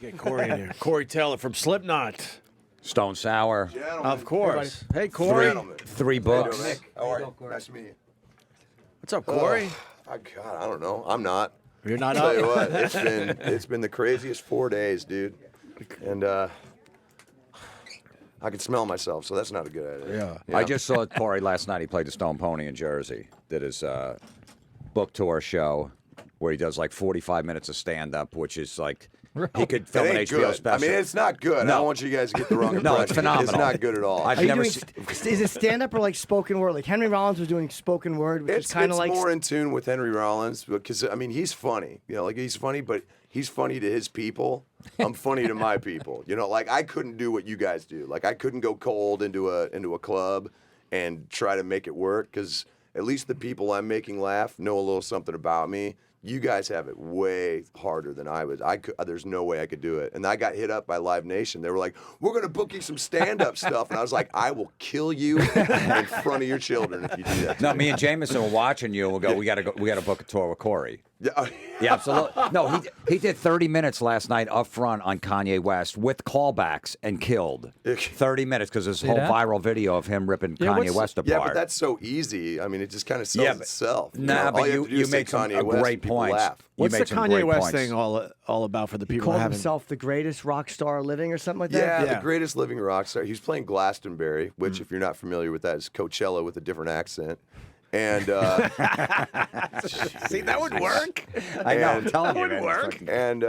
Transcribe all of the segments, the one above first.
Let's get Corey in here. Corey Taylor from Slipknot. Stone Sour. Gentlemen. Of course. Hey, Corey. Three books. Nick, how are you? Nice to meet you. What's up, Corey? God, I don't know. I'm not. You're not I'll tell you up? what, it's been the craziest 4 days, dude. And I can smell myself, so that's not a good idea. Yeah. I just saw Corey last night. He played the Stone Pony in Jersey. Did his book tour show where he does like 45 minutes of stand-up, which is like he could film It an ain't HBO good. special. I mean, it's not good. I No. don't want you guys to get the wrong impression. No, it's phenomenal. It's not good at all. I've Are you never doing, seen. is it stand-up or like spoken word? Like Henry Rollins was doing spoken word, which is kind of like... more in tune with Henry Rollins because, I mean, he's funny. You know, like he's funny, but he's funny to his people. I'm funny to my people. You know, like I couldn't do what you guys do. Like I couldn't go cold into a club and try to make it work because at least the people I'm making laugh know a little something about me. You guys have it way harder than I would. There's no way I could do it. And I got hit up by Live Nation. They were like, "We're gonna book you some stand-up stuff," and I was like, "I will kill you in front of your children if you do that." No, me and Jameson were watching you, and we'll go. We got to book a tour with Corey. Yeah, absolutely. No, he did 30 minutes last night up front on Kanye West with callbacks and killed 30 minutes because there's a whole viral video of him ripping Kanye West apart. Yeah, but that's so easy. I mean, it just kind of sells itself. Nah, but all you have to do you is say make some Kanye West great and people points. laugh. What's the made some Kanye great West points. thing all about for the He people called who haven't? himself the greatest rock star living or something like that? Yeah, the greatest living rock star. He was playing Glastonbury, which, if you're not familiar with that, is Coachella with a different accent. And See, that would work. I know. I'm telling you, That would man. work. And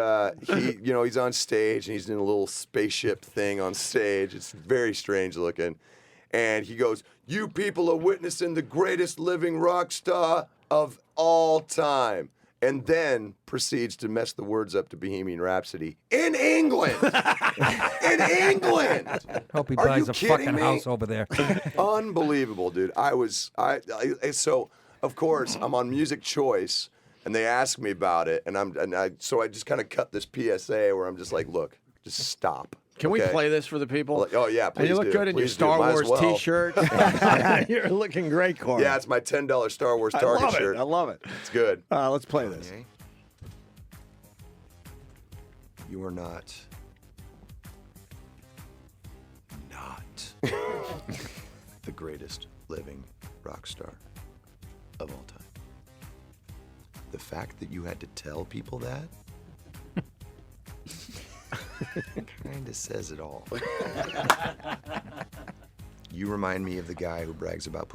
he, he's on stage and he's in a little spaceship thing on stage. It's very strange looking. And he goes, "You people are witnessing the greatest living rock star of all time." And then proceeds to mess the words up to Bohemian Rhapsody in England. In England. Hope he Are buys you a kidding fucking me? house over there. Unbelievable, dude. So of course I'm on Music Choice, and they ask me about it, so I just kind of cut this PSA where I'm just like, look, just stop. Can we okay? play this for the people? Oh yeah, please And you look do. good in your Please do. Star Might as Wars well. T-shirt. You're looking great, Corey. Yeah, it's my $10 Star Wars I Target love it. shirt. I love it. It's good. Let's play this. You are not the greatest living rock star of all time. The fact that you had to tell people that kind of says it all. You remind me of the guy who brags about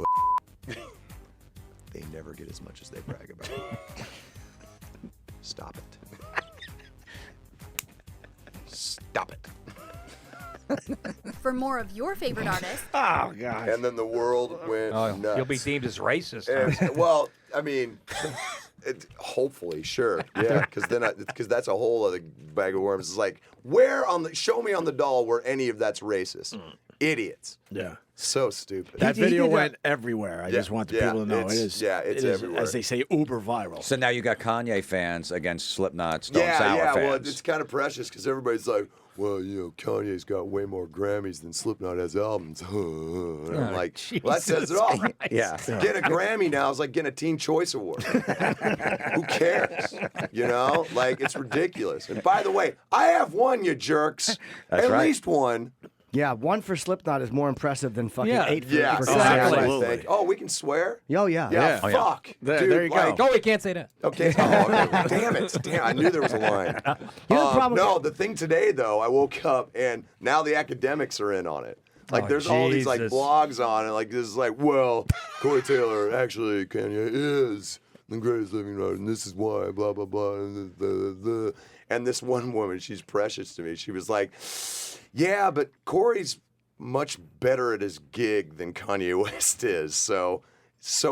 They never get as much as they brag about. Stop it. Stop it. For more of your favorite artists, Oh, God. And then the world went nuts. You'll be deemed as racist. And, well, I mean, hopefully, sure, yeah, because that's a whole other bag of worms. It's like, show me on the doll where any of that's racist. Idiots. Yeah. So stupid. That He video did that- went everywhere. I just want the people to know it is. Yeah, it's it is, everywhere. as they say, uber viral. So now you got Kanye fans against Slipknot, Stone Yeah, Sour yeah. fans. Well, it's kind of precious because everybody's like, well, Kanye's got way more Grammys than Slipknot has albums. And I'm like, well, that says it all. Yeah. Get a Grammy now is like getting a Teen Choice Award. Who cares? Like, it's ridiculous. And by the way, I have one, you jerks. That's At right. least one. Yeah, one for Slipknot is more impressive than fucking Yeah. 8 for, Yeah, for exactly. Kanye West. Absolutely. Oh, we can swear? Oh, yeah. Yeah, Oh, yeah. fuck. There Dude, you go. like, Oh, we can't say that. okay. Oh, okay. Damn it. Damn, I knew there was a line. You know the problem No, with- the thing today, though, I woke up and now the academics are in on it. Like, there's all these, like, Jesus. blogs on it. Like, this is like, well, Corey Taylor, actually, Kanye is the greatest living writer, and this is why, blah, blah, blah. And this one woman, she's precious to me. She was like, yeah, but Corey's much better at his gig than Kanye West is. So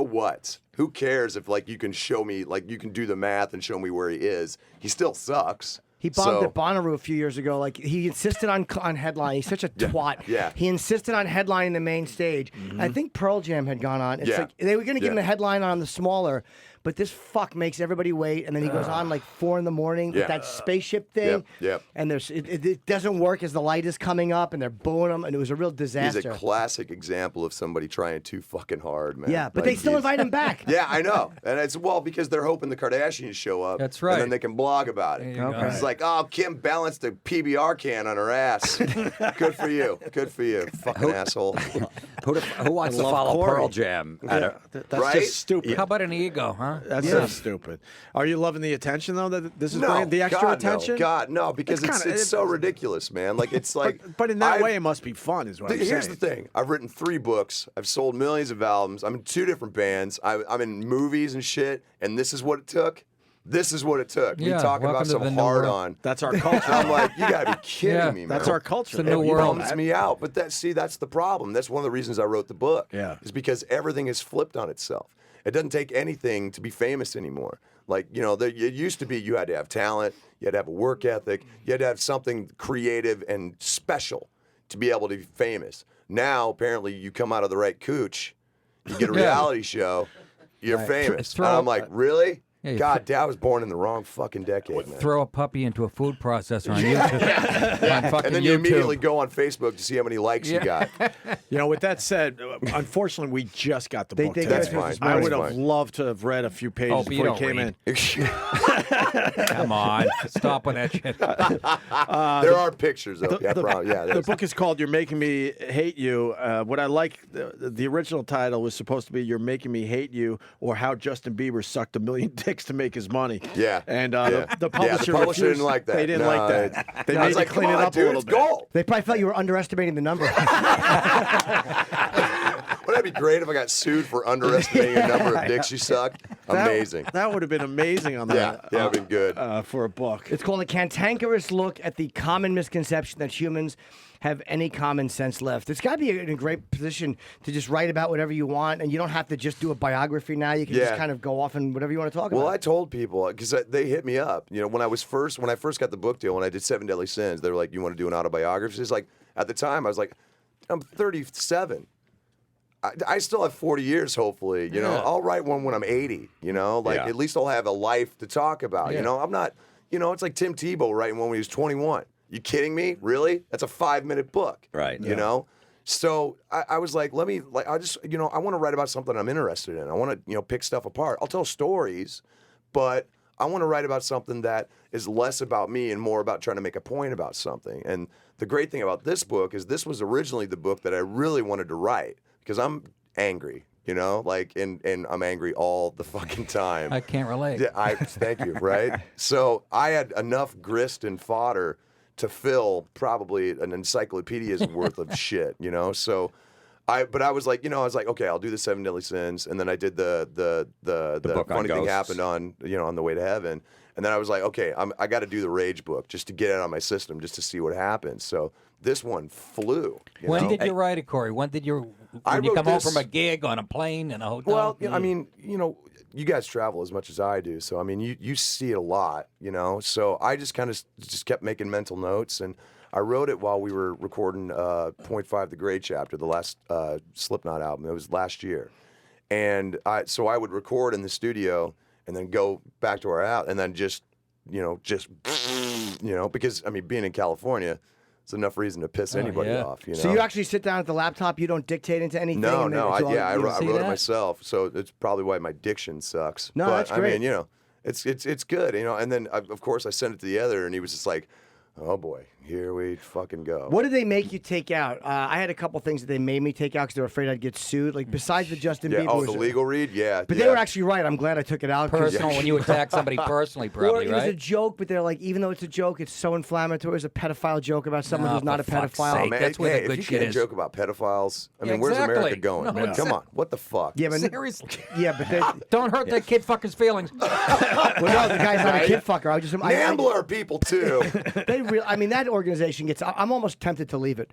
what? Who cares if, like, you can show me, like, you can do the math and show me where he is. He still sucks. He bombed at Bonnaroo a few years ago. Like, he insisted on headlining. He's such a twat. yeah. He insisted on headlining the main stage. I think Pearl Jam had gone on. It's Yeah. like they were going to give him Yeah. a headline on the smaller, but this fuck makes everybody wait, and then he goes on like 4 in the morning with that spaceship thing. Yep. And it doesn't work as the light is coming up, and they're booing him, and it was a real disaster. He's a classic example of somebody trying too fucking hard, man. Yeah, but they still invite him back. Yeah, I know. And it's, because they're hoping the Kardashians show up. That's right. And then they can blog about it. It's like, oh, Kim balanced a PBR can on her ass. Good for you. Good for you, fucking asshole. Who wants to follow Corey. Pearl Jam? That's Right? just stupid. How about an ego, huh? That's so stupid. Are you loving the attention though? That this is No, bringing the extra God, attention? No, God, no, because It's kinda- it's so ridiculous, man. Like it's like, But in that way, it must be fun, is what I'm here's saying. the thing: I've written 3 books. I've sold millions of albums. I'm in 2 different bands. I'm in movies and shit. And this is what it took. This is what it took. Me Yeah, talking about welcome to the some new hard world. on. That's our culture. I'm like, you gotta be kidding Yeah, me, man. That's our culture. It's a new It world. bums me out. But that's the problem. That's one of the reasons I wrote the book. Yeah. Is because everything is flipped on itself. It doesn't take anything to be famous anymore. Like, it used to be you had to have talent, you had to have a work ethic, you had to have something creative and special to be able to be famous. Now, apparently, you come out of the right cooch, you get a reality show, you're famous. Throw- and I'm like, really? Yeah, God, Dad was born in the wrong fucking decade, man. Throw a puppy into a food processor on YouTube. On fucking And then you YouTube. immediately go on Facebook to see how many likes you got. With that said, unfortunately, we just got the book. they today. That's fine. I would That's have fine. loved to have read a few pages Oh, but you before you don't came read. in. Come on. Stop with that shit. There are pictures of it. Yeah, The book is called "You're Making Me Hate You." What I like, the original title was supposed to be "You're Making Me Hate You," or "How Justin Bieber Sucked a Million Dicks to Make His Money." Yeah. And Yeah. the publisher, publisher refused. didn't like that. They didn't No, like that. They I made was you like, clean come it on, up dude, a little it's bit. gold. They probably felt you were underestimating the number. Wouldn't that be great if I got sued for underestimating the number of dicks you sucked? Amazing. That would have been amazing on Yeah, that. that would've been good. For a book. It's called A Cantankerous Look at the Common Misconception That Humans Have Any Common Sense Left. It's got to be in a great position to just write about whatever you want, and you don't have to just do a biography now. You can just Yeah. kind of go off and whatever you want to talk Well, about. I told people because they hit me up. When I first got the book deal, when I did 7 Deadly Sins, they were like, "You want to do an autobiography?" It's like at the time I was like, "I'm 37. I still have 40 years, hopefully. I'll write one when I'm 80. At least I'll have a life to talk about. I'm not. It's like Tim Tebow writing one when he was 21. You kidding me? Really? That's a 5-minute book. Right. So I was like, I want to write about something I'm interested in. I want to, pick stuff apart. I'll tell stories, but I want to write about something that is less about me and more about trying to make a point about something. And the great thing about this book is this was originally the book that I really wanted to write because I'm angry. And I'm angry all the fucking time. I can't relate. Yeah, thank you, right? So I had enough grist and fodder to fill probably an encyclopedia's worth of shit, So I was like, okay, I'll do the 7 Deadly Sins, and then I did the book on funny thing ghosts. happened on the way to heaven, and then I was like, okay, I got to do the Rage book just to get it out of my system, just to see what happens. So this one flew. When know? did you write it, Corey? When did you I come wrote home this- from a gig on a plane in a hotel? Well, I mean, you guys travel as much as I do, so I mean, you see it a lot, So I just kind of just kept making mental notes, and I wrote it while we were recording .5 The Grade Chapter, the last Slipknot album. It was last year, and so I would record in the studio and then go back to our house, and then just because I mean, being in California. It's enough reason to piss anybody yeah. off. So you actually sit down at the laptop. You don't dictate into anything. No, and then no. it's all- I you- wrote see it that? myself, so it's probably why my diction sucks. No, but, that's great. I mean, it's good, And then of course I sent it to the editor, and he was just like, "Oh boy, here we fucking go." What did they make you take out? I had a couple things that they made me take out because they were afraid I'd get sued. Like besides the Justin Yeah. Bieber. Oh, was- the legal read. Yeah. But yeah. they were actually right. I'm glad I took it out. 'cause- Personal, when you attack somebody personally, Or probably, it was a right? joke, but they're like, even though it's a joke, it's so inflammatory. It's a pedophile joke about someone Oh, who's not a for fuck's pedophile. sake. Oh, man, That's where the hey, good if you shit can't is. joke about pedophiles, I Yeah, mean, where's exactly. America going, No, man? Come exactly. on, what the fuck? Yeah, but Seriously. yeah, but they, Don't hurt that kid fucker's feelings. well, no, the guy's not a kid fucker. I was just Nambler people too. they I mean, that organization gets. I'm almost tempted to leave it.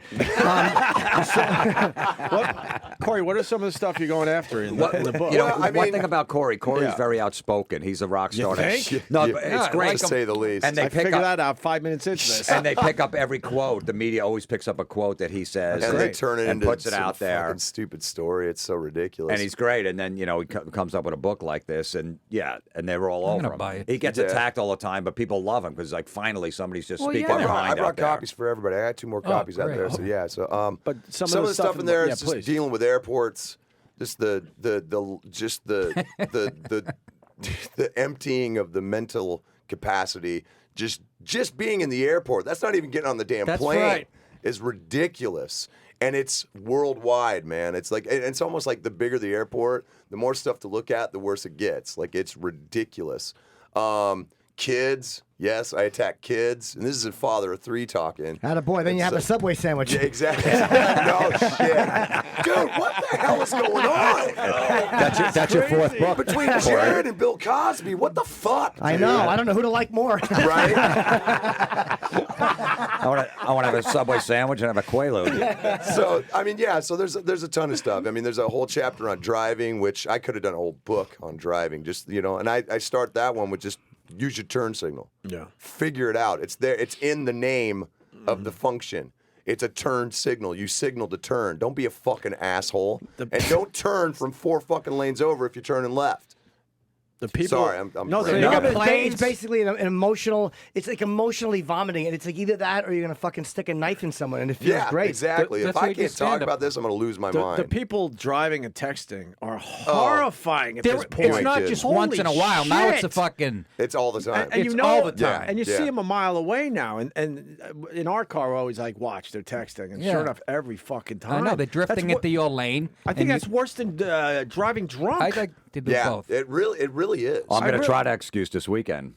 Corey, what are some of the stuff you're going after in the book? You know, Well, I one mean- thing about Corey's Yeah. very outspoken. He's a rock star. think? No, Yeah. but Yeah, it's I great. like to say the least. And they I pick figured up, that out 5 minutes into this. and they pick up every quote. The media always picks up a quote that he says, and they turn it and into puts it some out there. fucking stupid story. It's so ridiculous. And he's great. And then, he comes up with a book like this, and and they were all over gonna him. buy it. He gets Yeah. attacked all the time, but people love him because, like, finally somebody's just Well, speaking yeah. their I mind brought out there. copies for everybody. I got 2 more copies out great. there. So yeah. So But some of of the stuff in there is yeah, just please. dealing with airports. Just the emptying of the mental capacity. Just being in the airport. That's not even getting on the damn That's plane. right. Is ridiculous. And it's worldwide, man. It's like it's almost like the bigger the airport, the more stuff to look at, the worse it gets. Like it's ridiculous. Kids, yes, I attack kids, and this is a father of 3 talking. Attaboy, then you have a Subway sandwich. Yeah, exactly. No shit, dude. What the hell is going on? That's your 4th book. Between Jared and Bill Cosby, what the fuck? I dude? know. I don't know who to like more. Right? I want to have a Subway sandwich and have a Quaalude. So I mean, yeah. So there's a ton of stuff. I mean, there's a whole chapter on driving, which I could have done a whole book on driving. Just and I start that one with just use your turn signal. Yeah. Figure it out. It's there. It's in the name of the function. It's a turn signal. You signal to turn. Don't be a fucking asshole. And don't turn from 4 fucking lanes over if you're turning left. The people. Sorry, I'm no, ranting. they're No, but planes. it's basically an emotional. It's like emotionally vomiting, and it's like either that or you're gonna fucking stick a knife in someone, and it feels Yeah, great. exactly. That's If why I you do can't talk stand-up. about this, I'm going to lose my mind. The people driving and texting are horrifying at this point. It's not kid. just Holy once in a while. Now it's a shit. fucking. It's all the time. And It's you know, all the time. And you Yeah. see them a mile away now. And in our car, we're always like, watch, they're texting. And Yeah. sure enough, every fucking time. I know they're drifting That's into your lane. I think that's worse than driving drunk. I like to do Yeah, both. it really is. I'm going to try that excuse this weekend.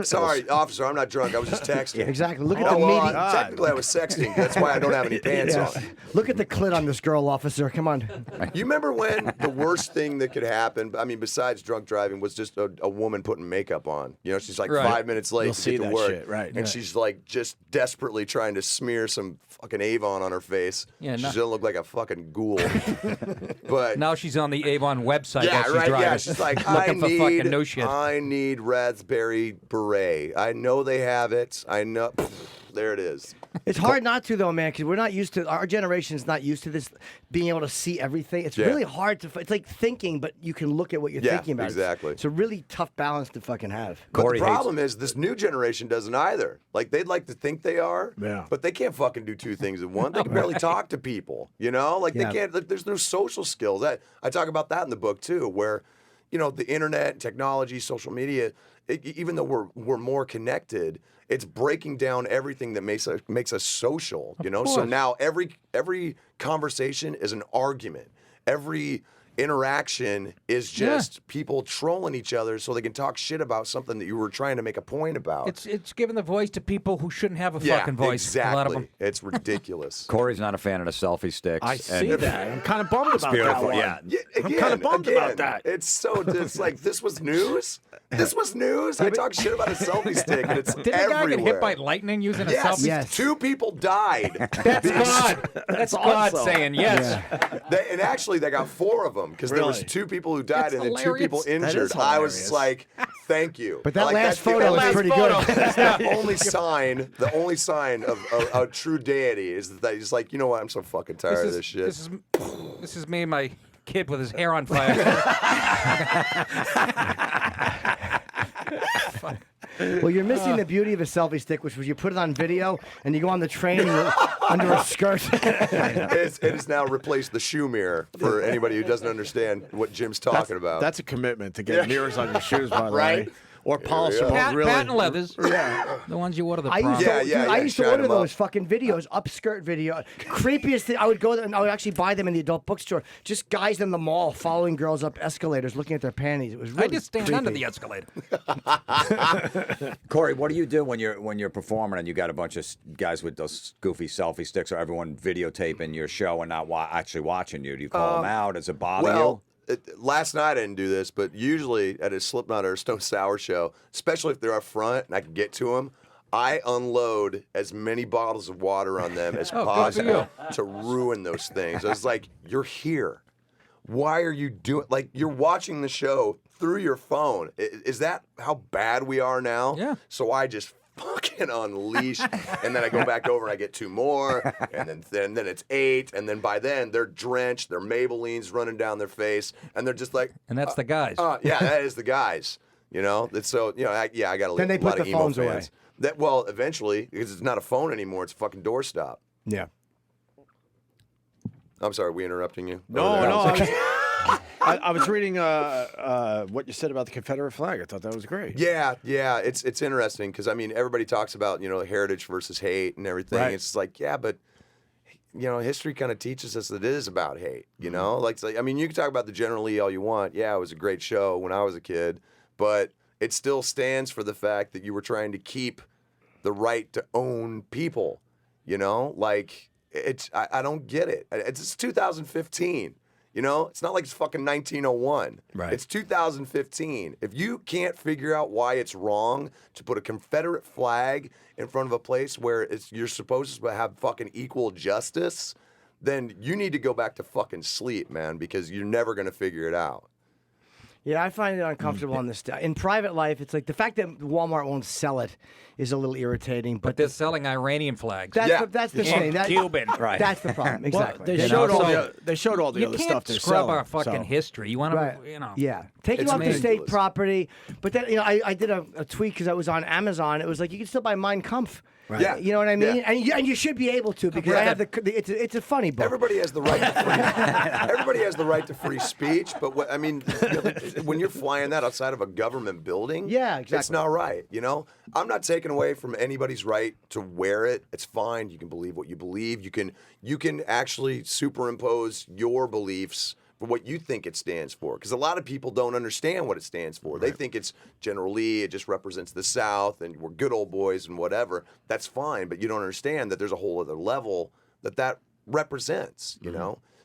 Sorry, officer, I'm not drunk. I was just texting. Exactly. Look at Oh, the well, meaty. technically, I was sexting. That's why I don't have any pants Yes. on. Look at the clit on this girl, officer. Come on. You remember when the worst thing that could happen, I mean, besides drunk driving, was just a woman putting makeup on. She's like Right. 5 minutes late You'll to see get to that work. shit, right. And Right. she's like just desperately trying to smear some fucking Avon on her face. Yeah, she no- doesn't look like a fucking ghoul. But Now she's on the Avon website. yeah, as she's right. driving, Yeah, she's like, I looking for fucking need, no shit. I need raspberry beret. I know they have it. I know. There it is. It's hard not to though, man, because we're not used to. Our generation's not used to this being able to see everything. It's Yeah. really hard to. It's like thinking, but you can look at what you're Yeah, thinking about. exactly. It's a really tough balance to fucking have. But Corey the hates- problem is this new generation doesn't either. Like they'd like to think they are, Yeah. but they can't fucking do 2 things at once. They can barely talk to people, Like Yeah. they can't. Like, there's no social skills. I talk about that in the book too, where the internet, technology, social media. Even though we're more connected, it's breaking down everything that makes us social. So course. now every conversation is an argument. Every interaction is just people trolling each other so they can talk shit about something that you were trying to make a point about. It's giving the voice to people who shouldn't have a fucking voice. Exactly. A lot of them. It's ridiculous. Corey's not a fan of the selfie sticks. I see and- that. I'm kind of bummed about that beautiful, one. yeah. Yeah, I'm kinda bummed about that. It's like this was news. This was news. I talk shit about a selfie stick, and it's Did the everywhere. guy get hit by lightning using a Yes, selfie? Yes. 2 people died. That's God. That's God awesome. saying yes. And actually, they got 4 of them because there was Really? 2 people who died That's and then 2 people hilarious. That is injured. I was hilarious. like, "Thank you." But that Like, last that's the photo only- is pretty photo. good. That's the only sign of a true deity is that he's like, you know what? I'm so fucking tired of this shit. This is me and my kid with his hair on fire. Well, you're missing the beauty of a selfie stick, which was you put it on video and you go on the train and you're under a skirt. It has now replaced the shoe mirror for anybody who doesn't understand what Jim's talking about. That's a commitment to get mirrors on your shoes, by the Right? way. Or polish them Pat, up really. patent leathers. Yeah. The ones you order the I used prom. to, Yeah, dude, yeah, I yeah, used to shine order 'em up. those fucking videos, upskirt video. Creepiest thing. I would go there and I would actually buy them in the adult bookstore. Just guys in the mall following girls up escalators, looking at their panties. It was really I just stand creepy. under the escalator. Corey, what do you do when you're performing and you got a bunch of guys with those goofy selfie sticks, or everyone videotaping your show and not actually watching you? Do you call them out? Does it bother you? Last night I didn't do this, but usually at a Slipknot or a Stone Sour show, especially if they're up front and I can get to them, I unload as many bottles of water on them as good for possible to ruin those things. I was like, you're here. Why are you doing? Like, you're watching the show through your phone. Is that how bad we are now? Yeah. So I just fucking unleash, and then I go back over and I get 2 more, and then it's 8, and then by then they're drenched, their Maybellines running down their face, and they're just like, And that's the guys. yeah, that is the guys. You know, it's so I got a Then they lot put of the emo phones away. fans. That eventually, because it's not a phone anymore, it's a fucking doorstop. Yeah. I'm sorry, we interrupting you? No, Over there? no. I was reading what you said about the Confederate flag. I thought that was great. Yeah, it's interesting because I mean everybody talks about heritage versus hate and everything. Right. It's like but history kind of teaches us that it is about hate. Like I mean you can talk about the General Lee all you want. Yeah, it was a great show when I was a kid, but it still stands for the fact that you were trying to keep the right to own people. Like I don't get it. It's 2015. It's not like it's fucking 1901. Right. It's 2015. If you can't figure out why it's wrong to put a Confederate flag in front of a place where you're supposed to have fucking equal justice, then you need to go back to fucking sleep, man, because you're never going to figure it out. Yeah, I find it uncomfortable on this stuff. In private life, it's like the fact that Walmart won't sell it is a little irritating. But they're selling Iranian flags. that's the thing. Cuban. Right. That's the problem. Exactly. They You showed know, all so they showed all the You other can't stuff they're scrub selling. our fucking so. history. You want to, Right. Yeah. Take It's you off the state ridiculous. property. But then, I did a tweet because I was on Amazon. It was like, you can still buy Mein Kampf. Right. Yeah. You know what I mean? Yeah. And you should be able to because Yeah. I have it's a funny book. Everybody has the right to free. Everybody has the right to free speech, but when you're flying that outside of a government building, Yeah, it's exactly. not right. I'm not taking away from anybody's right to wear it. It's fine. You can believe what you believe. You can actually superimpose your beliefs for what you think it stands for. Because a lot of people don't understand what it stands for. They think it's General Lee, it just represents the South, and we're good old boys and whatever. That's fine, but you don't understand that there's a whole other level that represents,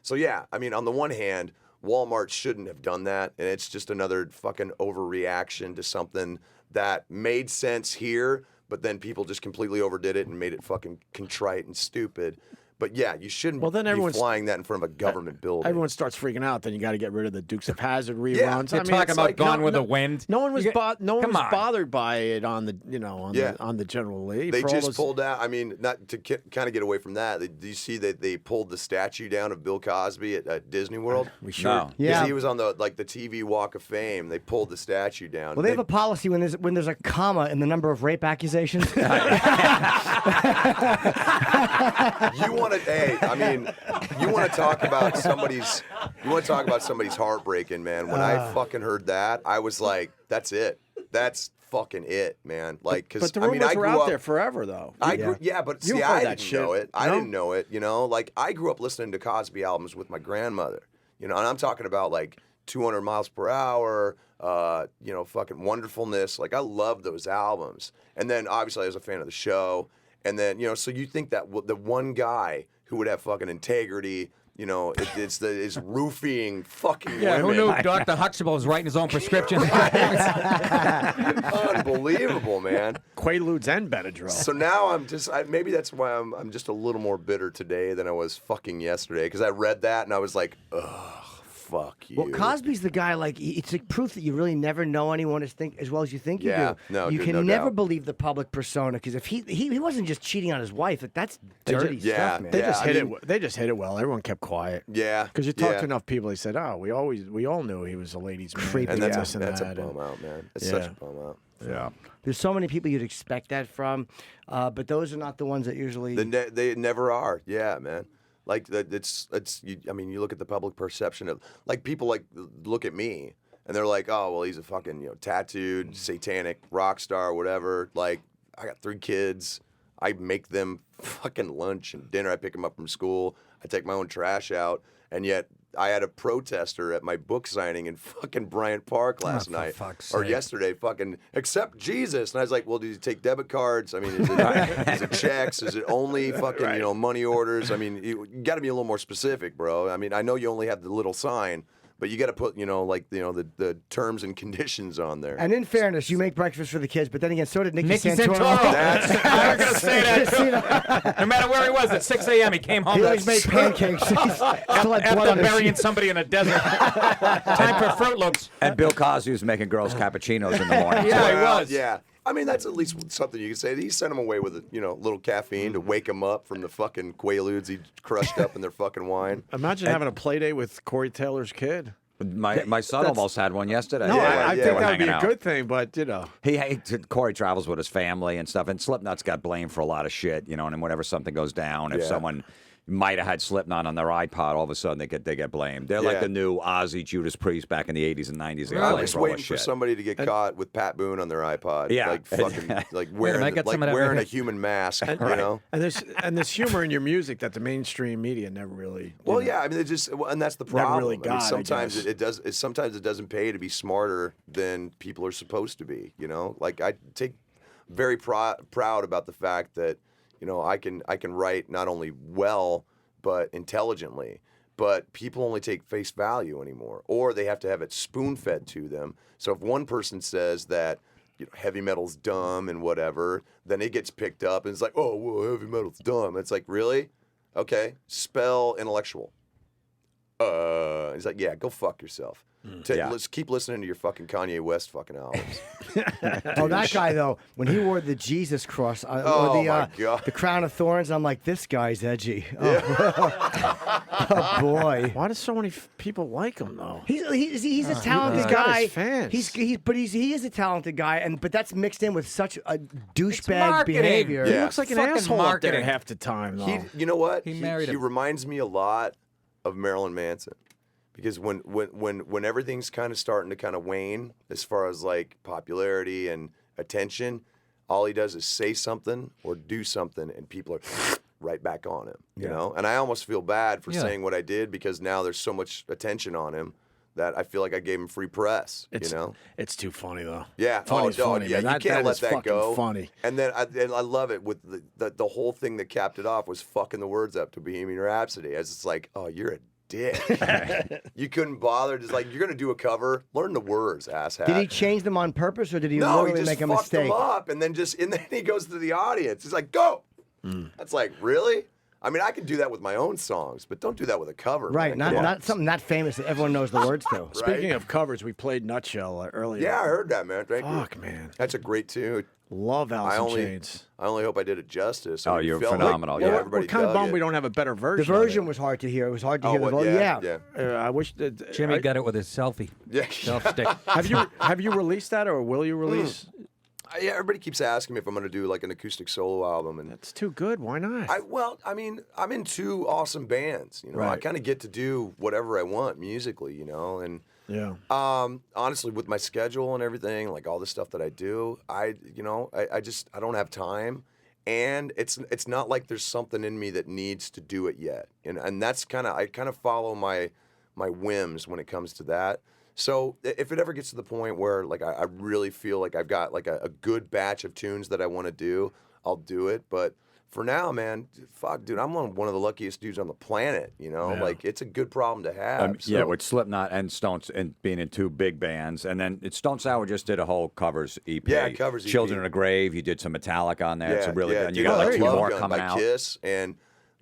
So yeah, I mean, on the one hand, Walmart shouldn't have done that, and it's just another fucking overreaction to something that made sense here, but then people just completely overdid it and made it fucking contrite and stupid. But yeah, you shouldn't Well, then be everyone's- flying that in front of a government building. Everyone starts freaking out. Then you got to get rid of the Dukes of Hazzard reruns. Yeah, I They're mean, talking it's about like, Gone with the Wind. No one was You get- no one come was on. bothered by it on the Yeah. on the General Lee. They for all just those- pulled out. I mean, not to kind of get away from that. Do you see that they pulled the statue down of Bill Cosby at Disney World? We sure. No. 'Cause Yeah. he was on the TV Walk of Fame. They pulled the statue down. Well, they have a policy when there's a comma in the number of rape accusations. You want to? Hey, I mean, you want to talk about somebody's heartbreaking, man. When I fucking heard that, I was like, that's it. That's fucking it, man. Like, because But the I mean, rumors I were grew out up. there forever, though. But You see, heard I that didn't shit, know it. I no? didn't know it. Like I grew up listening to Cosby albums with my grandmother. And I'm talking about like 200 miles per hour. Fucking Wonderfulness. Like I love those albums. And then obviously I was a fan of the show. And then so you think that the one guy who would have fucking integrity. It's roofing fucking Yeah, who women. knew Dr. Huxtable was writing his own prescription? Unbelievable, man. Quaaludes and Benadryl. So now maybe that's why I'm just a little more bitter today than I was fucking yesterday because I read that and I was like, ugh, fuck you. Well, Cosby's the guy. Like, it's like proof that you really never know anyone as well as you think you Yeah, do. no, you dude, can no never doubt. believe the public persona because if he wasn't just cheating on his wife, that's dirty yeah, stuff, man. They just I hit mean- it. They just hit it well. Everyone kept quiet. Yeah, Because you talk yeah. to enough people, they said, "Oh, we all knew he was a ladies' man." Creepy. And this that's a that, bum out, man. It's Yeah. such a bum out. Yeah. There's so many people you'd expect that from, but those are not the ones that usually. They never are. Yeah, man. Like you look at the public perception of like people like look at me and they're like, oh well, he's a fucking tattooed satanic rock star, whatever. Like I got 3 kids. I make them fucking lunch and dinner. I pick them up from school. I take my own trash out, and yet I had a protester at my book signing in fucking Bryant Park last for night fuck's or sake. yesterday. Fucking accept Jesus, and I was like, well, do you take debit cards? I mean, is it checks? Is it only fucking money orders? I mean, you got to be a little more specific, bro. I mean, I know you only have the little sign, But you got to put, the terms and conditions on there. And in fairness, you make breakfast for the kids, but then again, so did Nicky Nicky Santoro. Santoro. I was going to say that. No matter where he was, at 6 a.m., he came home. He always made pancakes. Still had blood After on his burying sheets. somebody in a desert. Time for Fruit Loops. And Bill Cosby was making girls cappuccinos in the morning. Yeah, he Well, was. Yeah. I mean, that's at least something you can say. He sent him away with a little caffeine to wake him up from the fucking Quaaludes he crushed up in their fucking wine. Imagine having a play date with Corey Taylor's kid. My son almost had one yesterday. No, I They think were that would be hanging a out. good thing, but Corey travels with his family and stuff, and Slipknot's got blamed for a lot of shit, and whenever something goes down, if Yeah. someone might have had Slipknot on their iPod, all of a sudden they get blamed. They're like Yeah. the new Ozzy, Judas Priest back in the 80s and 90s. They got I'm blamed just for all waiting this for shit. somebody to get caught with Pat Boone on their iPod. Yeah. Like fucking, like I wearing, get some of that wearing right a human mask, you know? and there's humor in your music that the mainstream media never really. Well, yeah, I mean, and that's the Never problem. really I got, mean, I sometimes guess. sometimes it doesn't pay to be smarter than people are supposed to be. Like I take very proud about the fact that I can write not only well but intelligently. But people only take face value anymore, or they have to have it spoon-fed to them. So if one person says that heavy metal's dumb and whatever, then it gets picked up and it's like, oh, well, heavy metal's dumb. It's like, really? Okay, spell intellectual. He's like, yeah, go fuck yourself. Yeah. Let's keep listening to your fucking Kanye West fucking albums. Oh, that guy though, when he wore the Jesus cross Oh, or my God. the crown of thorns, I'm like, this guy's edgy. Oh boy. Why do so many people like him though? He's a talented He's got guy. his fans. He is a talented guy, but that's mixed in with such a douchebag marketing. behavior. He Yeah. looks like an Fucking asshole up there marketing. half the time though. You know what? He married He him. reminds me a lot of Marilyn Manson. Because when everything's kind of starting to kind of wane as far as like popularity and attention, all he does is say something or do something, and people are right back on him. You know, and I almost feel bad for saying what I did because now there's so much attention on him that I feel like I gave him free press. It's too funny though. Yeah, Funny's dog, funny. yeah, man. you can't that let is that fucking go. Funny. And then I love it with the whole thing that capped it off was fucking the words up to Bohemian Rhapsody. As it's like, oh, you're a dick. You couldn't bother. Just like, you're gonna do a cover, learn the words, asshat. Did he change them on purpose, or did he No, he literally just make a fucked mistake? them up, and then he goes to the audience. He's like, go. That's like, really? I mean, I can do that with my own songs, but don't do that with a cover. Right, man. not something that famous that everyone knows the words to. Speaking of covers, we played Nutshell earlier. Yeah, I heard that, man. Thank you. Fuck, man. That's a great tune. Love Alice in Chains. I only hope I did it justice. I Oh, mean, you're it felt phenomenal, Like, yeah. everybody We're kind of dug bummed it. we don't have a better The version. of version it. was hard to hear. It was hard to hear the what? vocal. Yeah. I wish that Jimmy got it with his selfie. Yeah. Self stick. Have you released that or will you release? Yeah, everybody keeps asking me if I'm going to do like an acoustic solo album, and It's too good. Why not? I mean, I'm in two awesome bands. I Right. kind of get to do whatever I want musically, and yeah. honestly, with my schedule and everything, like all the stuff that I do, I don't have time, and it's not like there's something in me that needs to do it yet, and that's I kind of follow my whims when it comes to that. So if it ever gets to the point where like I really feel like I've got like a good batch of tunes that I want to do, I'll do it. But for now, man, fuck, dude, I'm one of the luckiest dudes on the planet. Like it's a good problem to have. Yeah, so- with Slipknot and Stones and being in two big bands, and then Stone Sour just did a whole covers EP. Yeah, covers EP. Children of the Grave. You did some Metallica on there. It's a really good. And you dude, got like I two Love more Gun coming by out. Kiss, and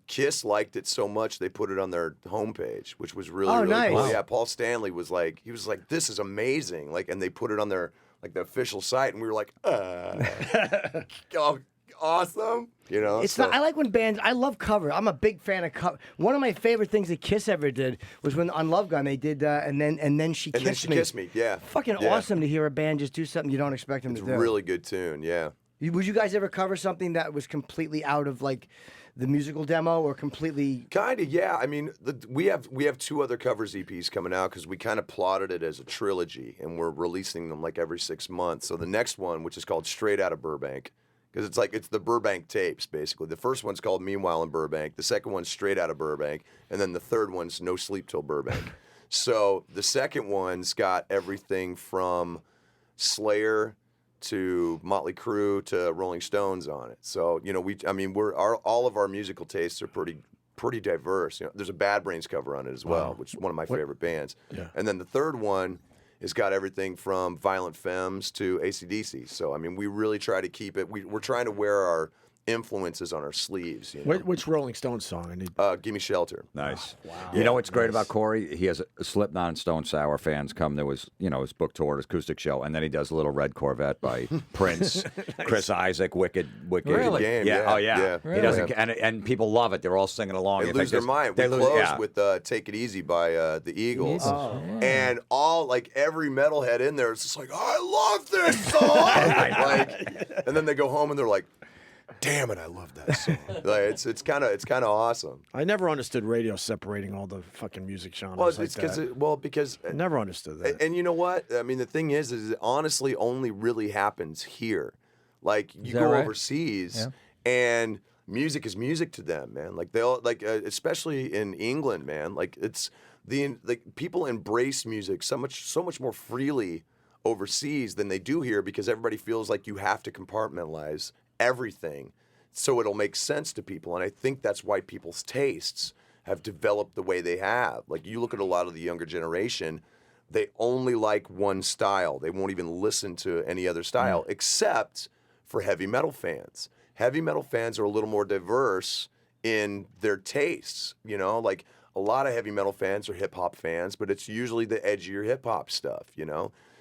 Kiss liked it so much they put it on their homepage, which was really Oh, really nice. cool. Wow. Yeah, Paul Stanley was like, this is amazing, like, and they put it on their like the official site, and we were like, oh, awesome, It's so- not. I like when bands. I love cover. I'm a big fan of cover. One of my favorite things that Kiss ever did was when on Love Gun they did, and then she And then kissed she me. kissed me, yeah. Fucking Yeah. awesome to hear a band just do something you don't expect them It's to a do. really good tune, yeah. Would you guys ever cover something that was completely out of like the musical demo or completely? Kind of, yeah. I mean, we have two other covers EPs coming out because we kind of plotted it as a trilogy, and we're releasing them like every 6 months. So the next one, which is called Straight Outta Burbank, because it's the Burbank tapes basically. The first one's called Meanwhile in Burbank. The second one's Straight Outta Burbank, and then the third one's No Sleep Till Burbank. So the second one's got everything from Slayer to Motley Crue to Rolling Stones on it. So all of our musical tastes are pretty pretty diverse. There's a Bad Brains cover on it as well, which is one of my favorite bands. Yeah. And then the third one has got everything from Violent Femmes to AC/DC. So I mean, we really try to keep it. We're trying to wear our influences on our sleeves. Which Rolling Stones song? I need. Give Me Shelter. Nice. Wow. You know what's great about Corey? He has a Slipknot and Stone Sour fans come to his, his book tour, his acoustic show, and then he does a little Red Corvette by Prince, Chris Isaac, Wicked. Really? Game, yeah. Oh yeah. Really? He doesn't, and people love it. They're all singing along. They lose their mind. We closed with "Take It Easy" by the Eagles, and every metalhead in there is just like, "I love this song!" And then they go home and they're like, "Damn it, I love that song." It's kind of awesome. I never understood radio separating all the fucking music genres. Well, it's because I never understood that. And you know what? I mean, the thing is it honestly only really happens here. Like you go overseas, and music is music to them, man. Like they all especially in England, man. Like it's people embrace music so much more freely overseas than they do here because everybody feels like you have to compartmentalize everything so it'll make sense to people. And I think that's why people's tastes have developed the way they have. Like you look at a lot of the younger generation, they only like one style. They won't even listen to any other style except for heavy metal fans. Heavy metal fans are a little more diverse in their tastes, like a lot of heavy metal fans are hip hop fans, but it's usually the edgier hip hop stuff,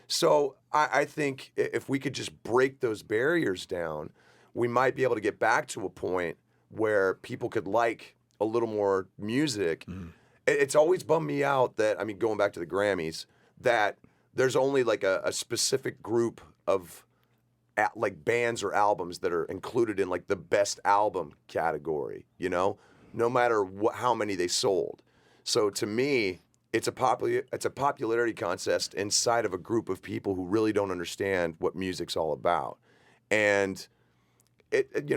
So I think if we could just break those barriers down, we might be able to get back to a point where people could like a little more music. It's always bummed me out that, going back to the Grammys, that there's only like a specific group of bands or albums that are included in like the best album category, no matter how many they sold. So to me, it's a popularity contest inside of a group of people who really don't understand what music's all about. And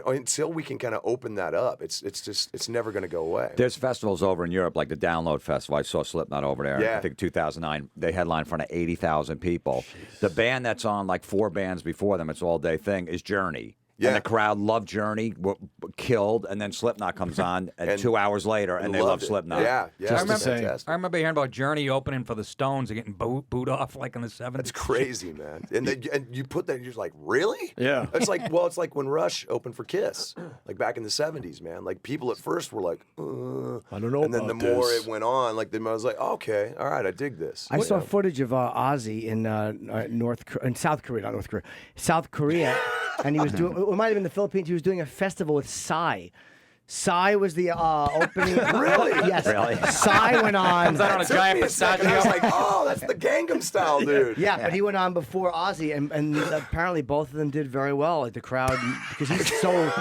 until we can kind of open that up, it's never going to go away. There's festivals over in Europe, like the Download Festival. I saw Slipknot over there. Yeah. I think 2009. They headlined in front of 80,000 people. Jeez. The band that's on like 4 bands before them, it's all day thing, is Journey. Yeah. And the crowd loved Journey, killed, and then Slipknot comes on, and 2 hours later, and they love Slipknot. Yeah. I remember hearing about Journey opening for the Stones and getting booed off like in the 70s. That's crazy, man. And you put that, and you're just like, really? Yeah. It's like when Rush opened for Kiss, like back in the 70s, man. Like people at first were like, I don't know. And then the more it went on, like I was like, okay, all right, I dig this. I saw footage of Ozzy in South Korea, South Korea, and he was doing. It might have been the Philippines. He was doing a festival with Psy. Psy was the opening. Really? Yes. Really? Psy went on. Comes out on a giant I was like, oh, that's the Gangnam Style, dude. Yeah, but he went on before Ozzy, and apparently both of them did very well. Like the crowd, because he's so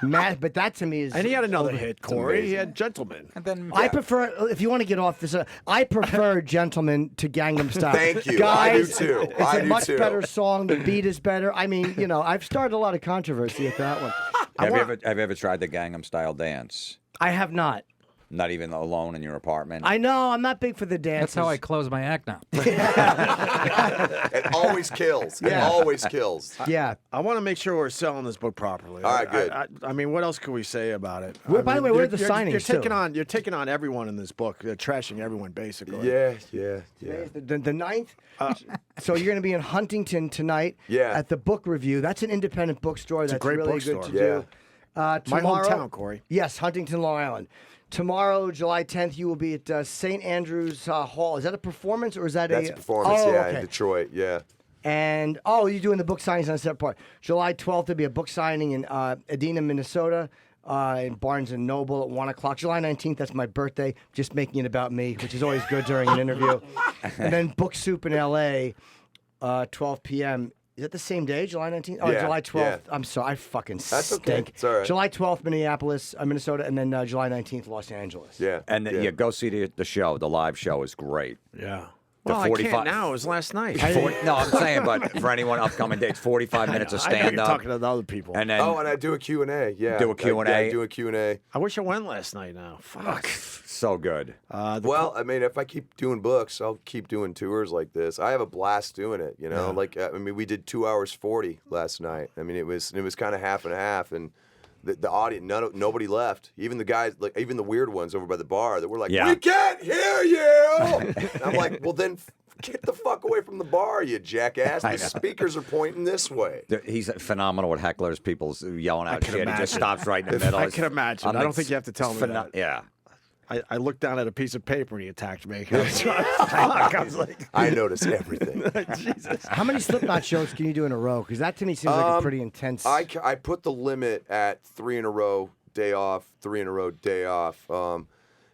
mad. But that to me is. And he had another hit, Corey. He had Gentleman. And then I prefer, if you want to get off this, I prefer Gentleman to Gangnam Style. Thank you. Guys, I do too. It's a much better song. The beat is better. I mean, I've started a lot of controversy with that one. Have you ever tried the Gangnam Style dance? I have not. Not even alone in your apartment? I know. I'm not big for the dances. that's how I close my act now. It always kills. It always kills. Yeah. I want to make sure we're selling this book properly. All right, good. I mean, what else can we say about it? By the way, what are the signings, You're taking on everyone in this book. They're trashing everyone, basically. Yeah. The 9th. So you're going to be in Huntington tonight. Yeah. At the book review. That's an independent bookstore. That's a great really bookstore. good to do. My Tomorrow, hometown, Corey. Yes, Huntington, Long Island. Tomorrow, July 10th, you will be at St. Andrew's Hall. Is that a performance or is that That's a performance, okay. in Detroit, yeah. And, you're doing the book signings on a separate part. July 12th, there'll be a book signing in Edina, Minnesota, in Barnes & Noble at 1 o'clock. July 19th, that's my birthday. Just making it about me, which is always good during an interview. And then Book Soup in L.A., 12 p.m. Is that the same day, July 19th? Oh, Yeah, July 12th. yeah. I'm sorry, I fucking That's stink. okay. It's all right. July 12th, Minneapolis, Minnesota, and then July 19th, Los Angeles. Yeah. And go see the show. The live show is great. Yeah. The Well, 45 I can't now. It was last night. No, I'm saying, but for anyone upcoming dates, 45 minutes of I know you're stand-up. talking to the other people. And then and I do a Q&A, yeah. Do a Q&A? I do a Q&A. I wish I went last night now. Fuck. so good. Well, I mean, if I keep doing books, I'll keep doing tours like this. I have a blast doing it, Like, we did 2 hours 40 last night. I mean, it was kind of half and half, and the audience, nobody left. Even the guys, like even the weird ones over by the bar, that were like, Yeah. "We can't hear you." And I'm like, "Well, then get the fuck away from the bar, you jackass. The speakers are pointing this way." He's phenomenal with hecklers. People's yelling out shit. He just stops right in the middle. I can imagine. I don't think you have to tell me that. Yeah. I looked down at a piece of paper and he attacked me. I was like, I notice everything. Jesus. How many Slipknot shows can you do in a row? Because that to me seems like a pretty intense. I put the limit at 3 in a row, day off, 3 in a row, day off.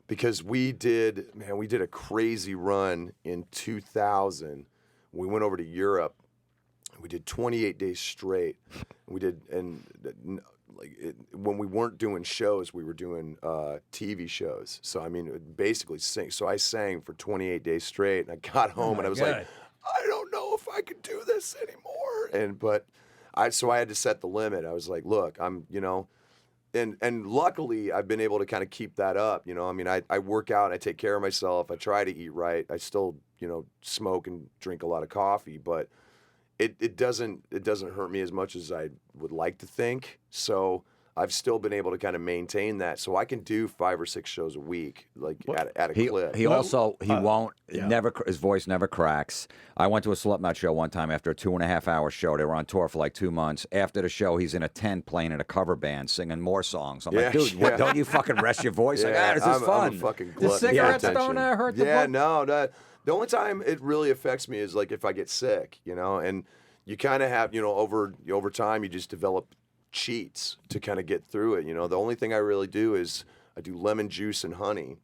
Because we did a crazy run in 2000. We went over to Europe. We did 28 days straight. We did, when we weren't doing shows, we were doing TV shows. So I mean, basically sing. So I sang for 28 days straight, and I got home and I was like, I don't know if I can do this anymore. So I had to set the limit. I was like, look, I'm, and luckily I've been able to kind of keep that up. I mean, I work out, I take care of myself, I try to eat right. I still, smoke and drink a lot of coffee, but it doesn't hurt me as much as I would like to think. So I've still been able to kind of maintain that. So I can do 5 or 6 shows a week, like at a clip. He won't, never, his voice never cracks. I went to a Slipknot show one time after a 2.5-hour show. They were on tour for like 2 months. After the show, he's in a tent playing in a cover band, singing more songs. I'm like, dude, what, don't you fucking rest your voice? Like, this is fun. I'm a fucking The glutton for cigarettes attention. don't hurt the Yeah, book? no. The only time it really affects me is like if I get sick, and you kind of have, over time you just develop cheats to kind of get through it. The only thing I really do is I do lemon juice and honey,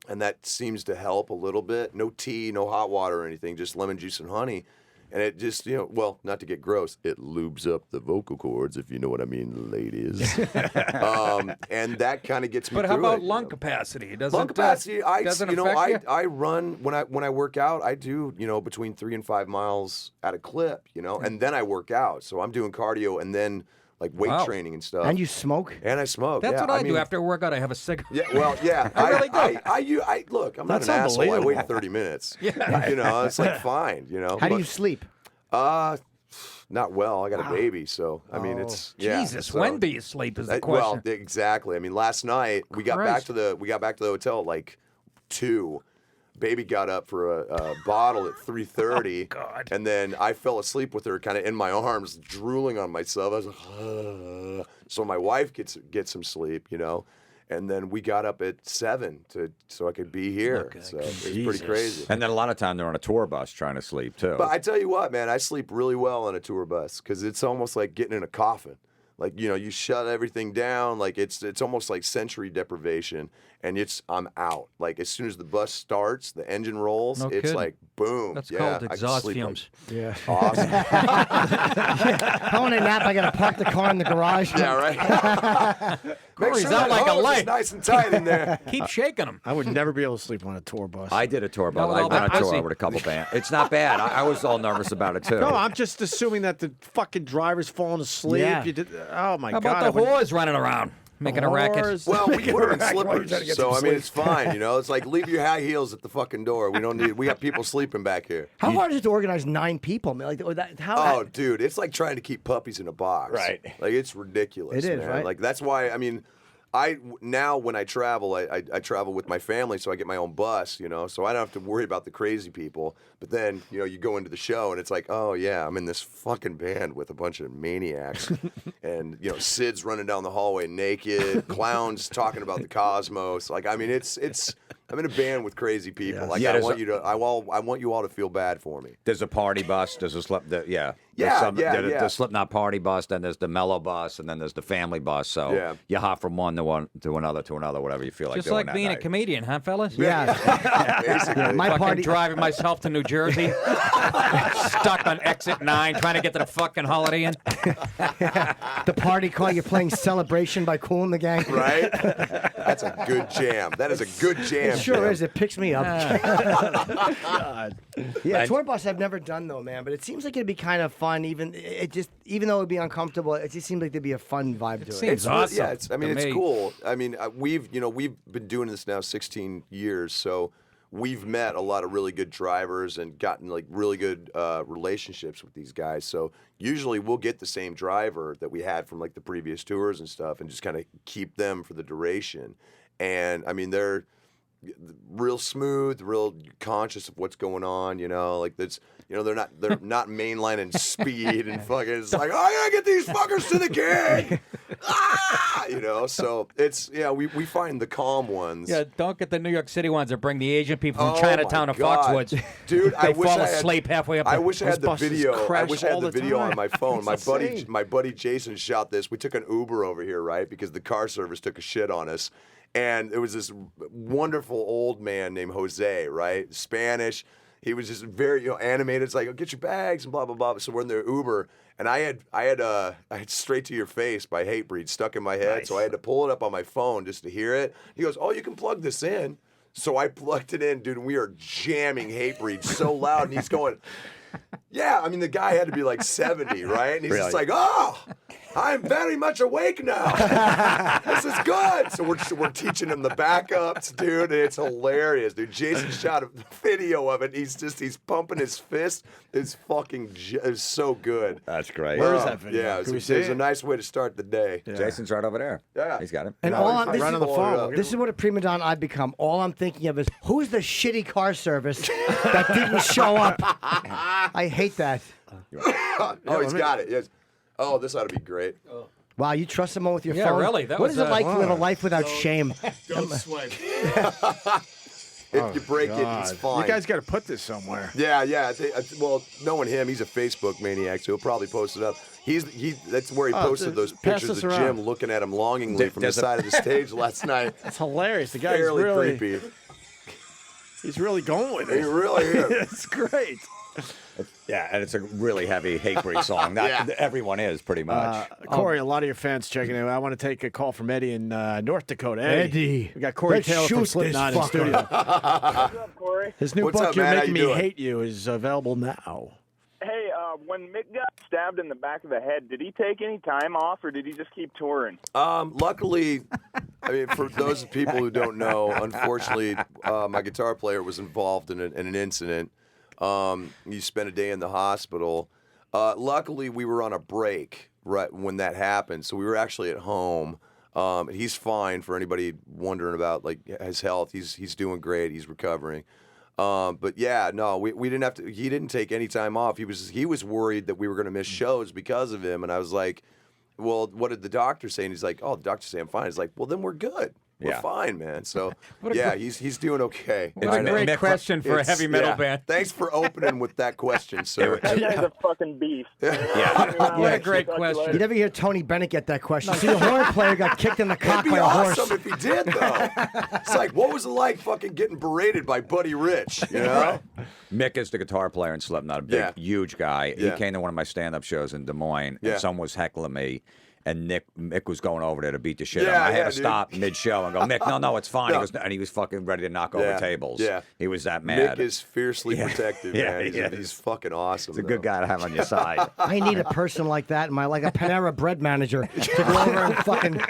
and that seems to help a little bit. No tea, no hot water or anything, just lemon juice and honey. And it just, well, not to get gross, it lubes up the vocal cords, if you know what I mean, ladies. And that kind of gets me But through how about it, lung capacity? Doesn't lung capacity, doesn't affect you? I run when I work out. I do between 3 and 5 miles at a clip, and then I work out. So I'm doing cardio and then like weight training and stuff. And you smoke? And I smoke. That's yeah. what I do mean, after a workout. I have a cigarette. Yeah, well, yeah. I really do. I look. I'm not That's an asshole. I wait unbelievable. 30 minutes. Yeah, it's like fine. How do you sleep? Not well. I got a baby, so I mean, it's Jesus, so, when do you sleep is the well, question. exactly. I mean, last night we got back to the hotel at like 2. Baby got up for a bottle at 3:30. God. And then I fell asleep with her kind of in my arms, drooling on myself. I was like, so my wife gets some sleep, and then we got up at 7 so I could be here. So it was pretty crazy. And then a lot of time they're on a tour bus trying to sleep too. But I tell you what, man, I sleep really well on a tour bus because it's almost like getting in a coffin. Like, you shut everything down. Like it's almost like sensory deprivation, and I'm out. Like as soon as the bus starts, the engine rolls. No it's kidding. like boom. That's yeah, called I can exhaust sleep fumes. Yeah. Awesome. I want a nap. I got to park the car in the garage. Yeah, right. Make Corey's sure out that like a hose is light. nice and tight in there. Keep shaking them. I would never be able to sleep on a tour bus. I did a tour bus. No, I well, went on I tour see. with a couple bands. It's not bad. I was all nervous about it too. No, I'm just assuming that the fucking driver's falling asleep. Yeah. Oh my How god! about the whores running around making a racket? Whores. Well, we put her in Why are you trying to slippers, get so some I mean sleep? it's fine. It's like leave your high heels at the fucking door. We got people sleeping back here. How hard is it to organize 9 people, man? Like, or that, how? Oh, dude, it's like trying to keep puppies in a box. Right. Like it's ridiculous. It is, man. right? Like that's why now when I travel, I travel with my family, so I get my own bus, so I don't have to worry about the crazy people. But then, you go into the show and it's like, oh yeah, I'm in this fucking band with a bunch of maniacs, and Sid's running down the hallway naked, clowns talking about the cosmos. Like I mean, it's I'm in a band with crazy people. Yes. Like Yeah, I there's want you all to feel bad for me. There's a party bus. There's a Yeah, The Slipknot party bus. Then there's the mellow bus, and then there's the family bus. So Yeah. you hop from one to another, whatever you feel like Just doing like that being a night. comedian, huh, fellas? Yeah. Basically. My Fucking party. driving myself to New Jersey, stuck on exit 9, trying to get to the fucking Holiday Inn. The party call, you're playing Celebration by Kool and the Gang. Right? That's a good jam. That is a good jam. It sure Jam. is. It picks me up. God. Yeah, tour bus I've never done though, man. But it seems like it'd be kind of fun. Even though it'd be uncomfortable, it just seems like there'd be a fun vibe to it. seems It's awesome. Yeah, it's to it's me. cool. I mean, we've been doing this now 16 years, so we've met a lot of really good drivers and gotten like really good relationships with these guys. So usually we'll get the same driver that we had from like the previous tours and stuff, and just kind of keep them for the duration. And I mean, they're real smooth, real conscious of what's going on, you know, like that's, you know, they're not mainlining speed and fucking, it's like, oh, I gotta get these fuckers to the gig. You know, so it's, yeah, we find the calm ones. Yeah, don't get the New York City ones that bring the Asian people from Oh, Chinatown my to God. Foxwoods. Dude, they I wish fall I had, asleep halfway up. I wish I had the buses video. I crash wish I had all the the video time. on my phone. It's My insane. buddy Jason shot this. We took an Uber over here, right? Because the car service took a shit on us. And there was this wonderful old man named Jose, right? Spanish. He was just very, you know, animated. It's like, oh, get your bags and blah blah blah. So we're in the Uber, and I had Straight to Your Face by Hatebreed stuck in my head, Nice. so I had to pull it up on my phone just to hear it. He goes, oh, you can plug this in. So I plugged it in, dude, and we are jamming Hatebreed so loud, and he's going, yeah, I mean, the guy had to be like 70, right? And he's just like, oh, I'm very much awake now. This is good. So we're teaching him the backups, dude, and it's hilarious, dude. Jason shot a video of it. He's pumping his fist. It's it's so good. That's great. Where is that video? Yeah, Can we it's see a it? nice way to start the day. Jason's right over there. Yeah. He's got it. And No, all he's I'm, this, right is, on the phone. this is what a prima donna I've become. All I'm thinking of is who's the shitty car service that didn't show up. I hate that. Oh, he's got it. Yes. Oh, this ought to be great. Wow, you trust someone with your Yeah, phone? really, that what was, is it like to live a wow. life without shame? Don't sweat. If you break it, it's fine. You guys got to put this somewhere. Yeah. Well, knowing him, he's a Facebook maniac, so he'll probably post it up. That's where he posted those pass pictures this of around. Jim looking at him longingly from the There's a- side of the stage last night. It's hilarious. The guy's Fairly really, creepy. he's really going with He it. really is. It's great. Yeah, and it's a really heavy Hatebreed song. Not Yeah. everyone is pretty much. Corey, a lot of your fans checking in. I want to take a call from Eddie in North Dakota. Eddie, We got Corey let's Taylor shoot from this Slipknot in fucker. studio. What's up, Corey? His new What's book, up, You're man? How Making you Me doing? Hate You, is available now. Hey, when Mick got stabbed in the back of the head, did he take any time off, or did he just keep touring? Luckily, I mean, for those people who don't know, unfortunately, my guitar player was involved in an incident. He spent a day in the hospital. Luckily, we were on a break right when that happened, so we were actually at home. He's fine. For anybody wondering about like his health, he's doing great. He's recovering. But yeah, no, we didn't have to. He didn't take any time off. He was worried that we were going to miss shows because of him, and I was like, well, what did the doctor say? And he's like, oh, the doctor said I'm fine. He's like, well, then we're good. We're Yeah. fine, man. So yeah, he's doing okay. What a I know. great Mick- question for a It's- heavy metal yeah. band. Thanks for opening with that question, sir. That guy's a fucking beast. Yeah. What a great question. You never hear Tony Bennett get that question. See, the horn player got kicked in the cock It'd by be a horse. awesome if he did, though. It's like, what was it like fucking getting berated by Buddy Rich, you know? Mick is the guitar player in Slipknot, a big, Yeah. huge guy. Yeah. He came to one of my stand-up shows in Des Moines, Yeah. and someone was heckling me. And Mick was going over there to beat the shit out Yeah, of him. I had yeah, to dude. stop mid-show and go, Mick, no, it's fine. No. He goes, and he was fucking ready to knock over Yeah, tables. yeah. He was that mad. Nick is fiercely protective, Yeah, man. he is. He's fucking awesome. He's a good guy to have on your side. I need a person like that in my, like a Panera Bread manager, to go over and fucking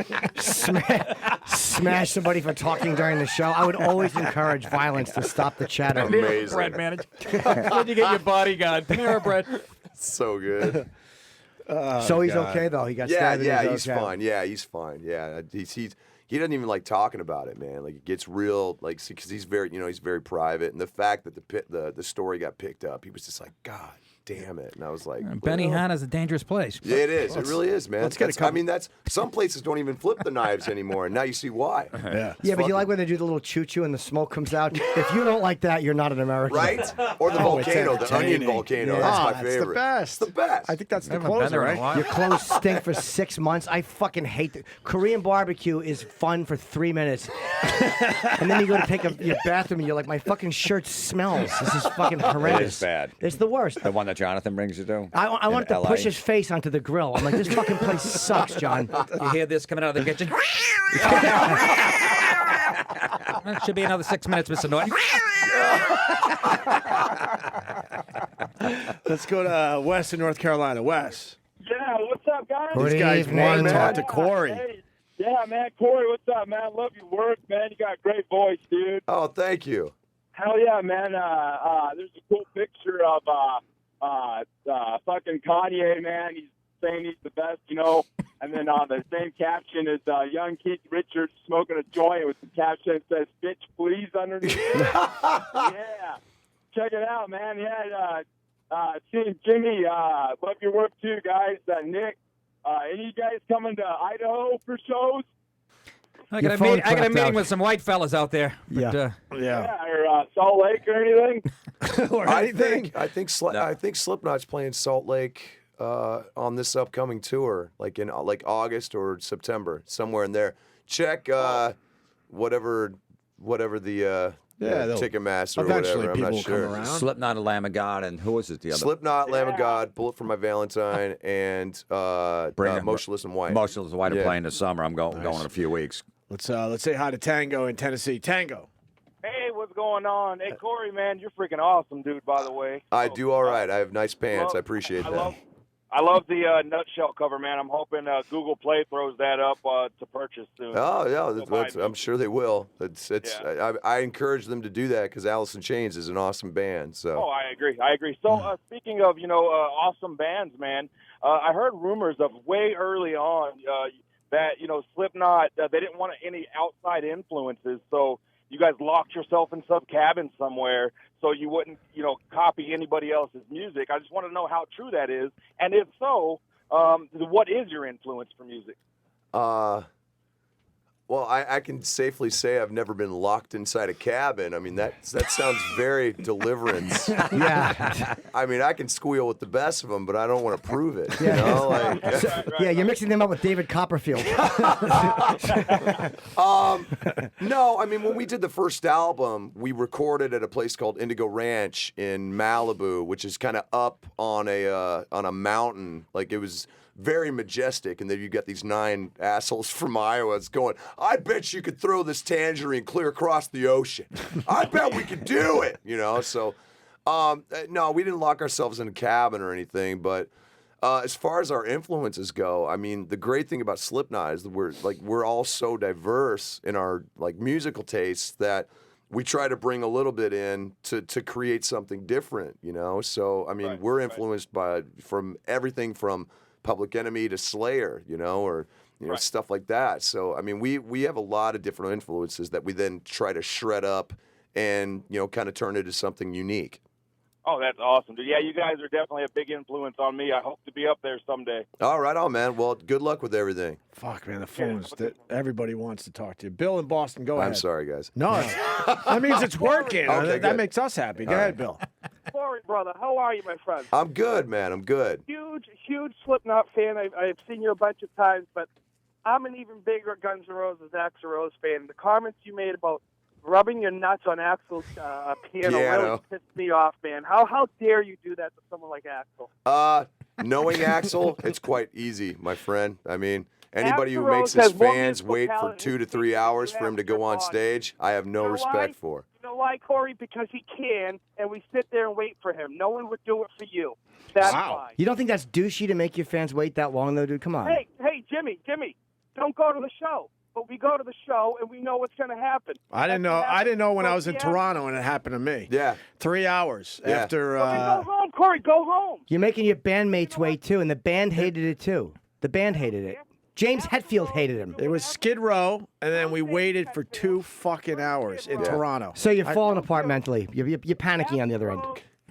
smash somebody for talking during the show. I would always encourage violence to stop the chatter. Amazing. Bread manager. Where'd you get your bodyguard? Panera Bread. So good. So he's okay though. He got Yeah, stabbed. and yeah, he's he's okay. fine. Yeah, he's fine. Yeah, he doesn't even like talking about it, man. Like it gets real, like because he's very, he's very private, and the fact that the story got picked up, he was just like, God damn it, and I was like, Benny well, Hanna's a dangerous place. Yeah, it is. It really is, man. let's get a That's- couple- I mean, that's some places don't even flip the knives anymore, and now you see why. Yeah. Yeah, but you like when they do the little choo-choo and the smoke comes out? If you don't like that, you're not an American. Right? Or the Oh, it's volcano, the onion entertaining. volcano. Yeah. That's my It's favorite. the best. It's the best. I think that's the Haven't been closer, there in a right? while. Your clothes stink for 6 months. I fucking hate it. Korean barbecue is fun for 3 minutes. And then you go to take your bathroom and you're like, my fucking shirt smells. This is fucking horrendous. bad. It's the worst. The one that Jonathan brings you to? I want in to LA? push his face onto the grill. I'm like, this fucking place sucks, John. You hear this coming out of the kitchen? It should be another 6 minutes, Mr. Norton. Let's go to Wes in North Carolina. Wes. Yeah, what's up, guys? Good These guys evening. want to talk to Yeah, Corey. hey, yeah, man, Corey, what's up, man? Love your work, man. You got a great voice, dude. Oh, thank you. Hell yeah, man. There's a cool picture of fucking Kanye, man. He's saying he's the best, you know. And then the same caption is young Keith Richards smoking a joint with the caption that says, "Bitch, please," underneath. Yeah. Check it out, man. Yeah. Jimmy, love your work too, guys. Nick, any of you guys coming to Idaho for shows? I got a meeting with some white fellas out there. But, Yeah. Or Salt Lake or anything? Or anything. I think Slipknot's playing Salt Lake on this upcoming tour, like in August or September, somewhere in there. Check whatever the Ticketmaster or Eventually whatever. I'm people not will sure. come around. Slipknot and Lamb of God, and who was it? The other Slipknot, Lamb of God, Bullet for My Valentine, and Motionless in White. Motionless in White are Yeah. playing this summer. I'm going in a few weeks. Let's say hi to Tango in Tennessee. Tango. Hey, what's going on? Hey, Corey, man, you're freaking awesome, dude, by the way. I do all right. I have nice pants. I appreciate that. I love the nutshell cover, man. I'm hoping Google Play throws that up to purchase soon. Oh, yeah, I'm sure they will. I encourage them to do that because Alice in Chains is an awesome band. So. Oh, I agree. So, speaking of, awesome bands, man, I heard rumors of way early on that, Slipknot, they didn't want any outside influences, so you guys locked yourself in some cabin somewhere so you wouldn't, copy anybody else's music. I just want to know how true that is. And if so, what is your influence for music? Well, I can safely say I've never been locked inside a cabin. I mean, that sounds very Deliverance. Yeah. I mean, I can squeal with the best of them, but I don't want to prove it. You Yeah. know? Like, Yeah, you're mixing them up with David Copperfield. no, I mean, when we did the first album, we recorded at a place called Indigo Ranch in Malibu, which is kind of up on a mountain. Like, it was very majestic, and then you got these 9 assholes from Iowa going, "I bet you could throw this tangerine clear across the ocean. I bet we could do it," So, no, we didn't lock ourselves in a cabin or anything, but as far as our influences go, I mean, the great thing about Slipknot is that we're all so diverse in our musical tastes that we try to bring a little bit in to create something different, So, I mean, we're influenced from everything from Public Enemy to Slayer, or stuff like that. So, I mean, we have a lot of different influences that we then try to shred up and, kind of turn into something unique. Oh, that's awesome, dude. Yeah, you guys are definitely a big influence on me. I hope to be up there someday. All right, man. Well, good luck with everything. Fuck, man, the phones. Everybody wants to talk to you. Bill in Boston, go ahead. I'm sorry, guys. No, that means it's working. Okay, that good. makes us happy. Go ahead, Bill. Corey, brother, how are you, my friend? I'm good, man. I'm good. Huge Slipknot fan. I've seen you a bunch of times, but I'm an even bigger Guns N' Roses, Axl Rose fan. The comments you made about rubbing your nuts on Axl's piano really pissed me off, man. How dare you do that to someone like Axl? Knowing Axl, it's quite easy, my friend. I mean, anybody who Axl makes Rose his has more fans musical wait for talent 2 to than 3 you hours have for him to in your go on body. stage, I have no You know respect why? for. You know why, Corey? Because he can, and we sit there and wait for him. No one would do it for you. That's why. You don't think that's douchey to make your fans wait that long, though, dude? Come on. Hey, Jimmy, don't go to the show. But we go to the show, and we know what's going to happen. I didn't know when I was in Toronto and it happened to me. Yeah. 3 hours after. Go home, Corey. Go home. You're making your bandmates wait, too, and the band hated it, too. The band hated it. James Hetfield hated him. It was Skid Row, and then we waited for 2 fucking hours in Toronto. So you're falling apart mentally. You're panicking on the other end.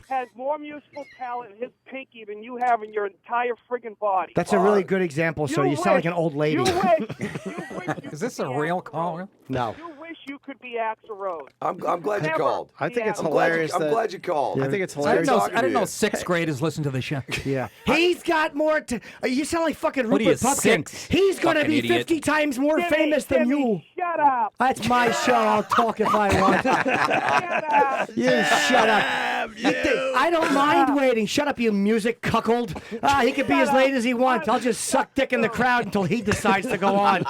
Has more musical talent in his pinky than you have in your entire friggin' body. That's a really good example, so you sound like an old lady. You wish Is this a real call? No. You wish you could be Axl Rose. I'm glad you called. I think it's I'm hilarious. I'm glad you called. I think it's I hilarious. didn't know 6th graders listen to the show. Yeah. He's got more you sound like fucking What are Rupert you, Pupkin. 6? He's going to Fucking be idiot. 50 times more famous than you. Shut up. That's my show. I'll talk if I want. Shut up. You shut up. I don't mind waiting. Shut up, you music cuckold. He could be as late as he wants. I'll just suck dick in the crowd until he decides to go on.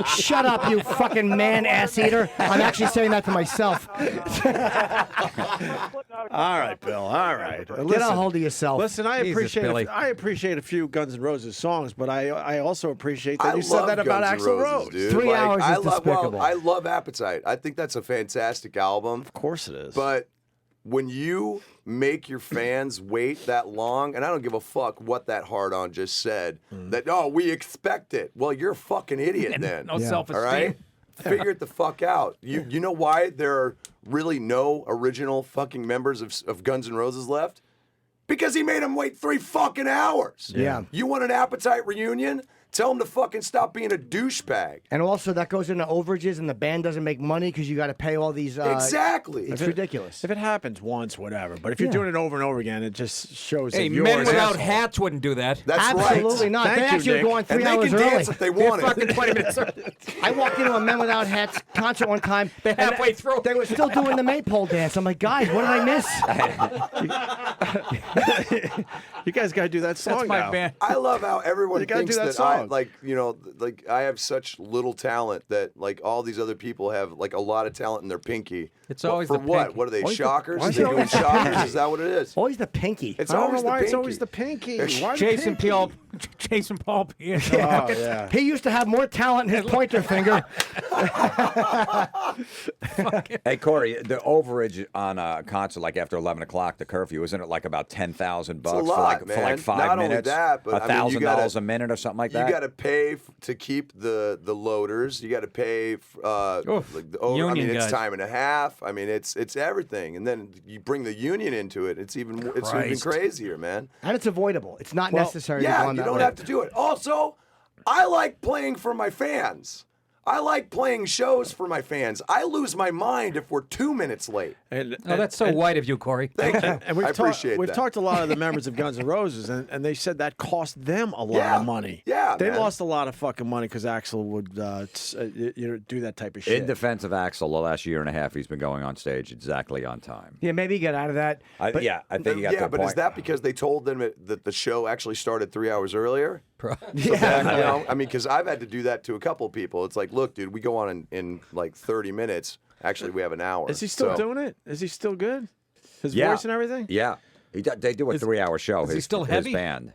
Shut up, you fucking man ass eater. I'm actually saying that to myself. All right, Bill. All right. Get a hold of yourself. Listen, I appreciate a few Guns N' Roses songs, but I also appreciate that you said that about Axl Rose. Dude. 3 hours is despicable. Well, I love Appetite. I think that's a fantastic album. Of course it is. But when you make your fans wait that long, and I don't give a fuck what that hard-on just said, that, we expect it. Well, you're a fucking idiot then. No self-esteem. All right? Figure it the fuck out. You know why there are really no original fucking members of Guns N' Roses left? Because he made them wait 3 fucking hours. Yeah. You want an Appetite reunion? Tell him to fucking stop being a douchebag. And also, that goes into overages, and the band doesn't make money because you got to pay all these. Exactly. It's ridiculous. If it happens once, whatever. But if you're doing it over and over again, it just shows. Hey, that you're men an without asshole. hats wouldn't do that. That's Absolutely right. not. Thank They you, actually Nick. go on 3 And they hours can early. dance if they want it. Fucking 20 minutes early. I walked into a Men Without Hats concert one time. They're halfway through. They were still doing the maypole dance. I'm like, guys, what did I miss? You guys got to do that song That's my now. band. I love how everyone You gotta thinks do that that song. like I have such little talent that like all these other people have like a lot of talent in their pinky. It's Well, always for the what? pinky. What are they, Always the- shockers? why is They're it doing always- shockers? Is that what it is? Always the pinky. It's I don't always know why the it's pinky. always the pinky. Why the Jason pinky? Jason Paul being Oh, yeah. He used to have more talent in his pointer finger. Hey, Corey, the overage on a concert like after 11 o'clock, the curfew, isn't it like about $10,000 a lot, for man. like 5 Not only minutes? that, but, I mean, you $1,000 gotta- a minute or something like that? You got to pay to keep the loaders. You got to pay. Like the over, I Union mean, it's guys. time and a half. I mean, it's everything. And then you bring the union into it. It's even Christ. crazier, man. And it's avoidable. It's not necessary to go Yeah, on you that don't way. have to do it. Also, I like playing for my fans. I like playing shows for my fans. I lose my mind if we're 2 minutes late. And, Oh, that's so white of you, Corey. Thank you. And we've I appreciate we've that. talked to a lot of the members of Guns N' Roses, and they said that cost them a lot Yeah. of money. Yeah, they man. lost a lot of fucking money because Axl would do that type of shit. In defense of Axl, the last year and a half, he's been going on stage exactly on time. Yeah, maybe get out of that. I think you got to Yeah, a but point. is that because they told them that the show actually started 3 hours earlier? Yeah. You know, I mean, because I've had to do that to a couple of people. It's like, look, dude, we go on in like 30 minutes. Actually, we have an hour. Is he still So- doing it? Is he still good? His Yeah. voice and everything? Yeah. They do a 3-hour show. he still his heavy? band.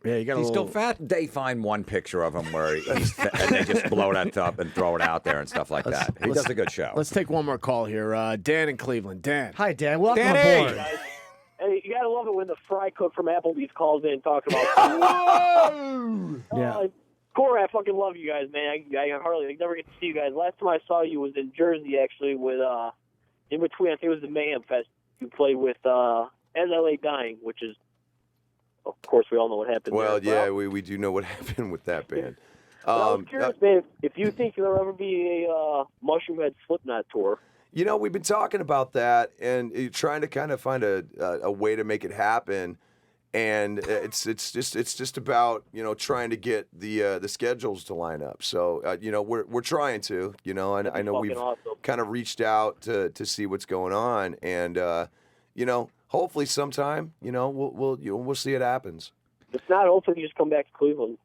Yeah, you got He's a still little... fat. They find one picture of him where he's and they just blow that up and throw it out there and stuff like that. He does a good show. Let's take one more call here. Dan in Cleveland. Dan. Hi, Dan. Welcome Danny! aboard. Hey, you gotta love it when the fry cook from Applebee's calls in talking about. Yeah. Corey, I fucking love you guys, man. I never get to see you guys. Last time I saw you was in Jersey, actually, with in between. I think it was the Mayhem Fest. You played with As I Lay Dying, which is, of course, we all know what happened. Well, there. yeah, we do know what happened with that band. I was curious, man, if you think there'll ever be a Mushroom Head Slipknot tour. You know, we've been talking about that and trying to kind of find a way to make it happen. And it's just about, you know, trying to get the schedules to line up. So you know, we're trying to, you know, and I know we've awesome. kind of reached out to see what's going on, and you know, hopefully sometime, you know, we'll see it happens. If not, hopefully you just come back to Cleveland.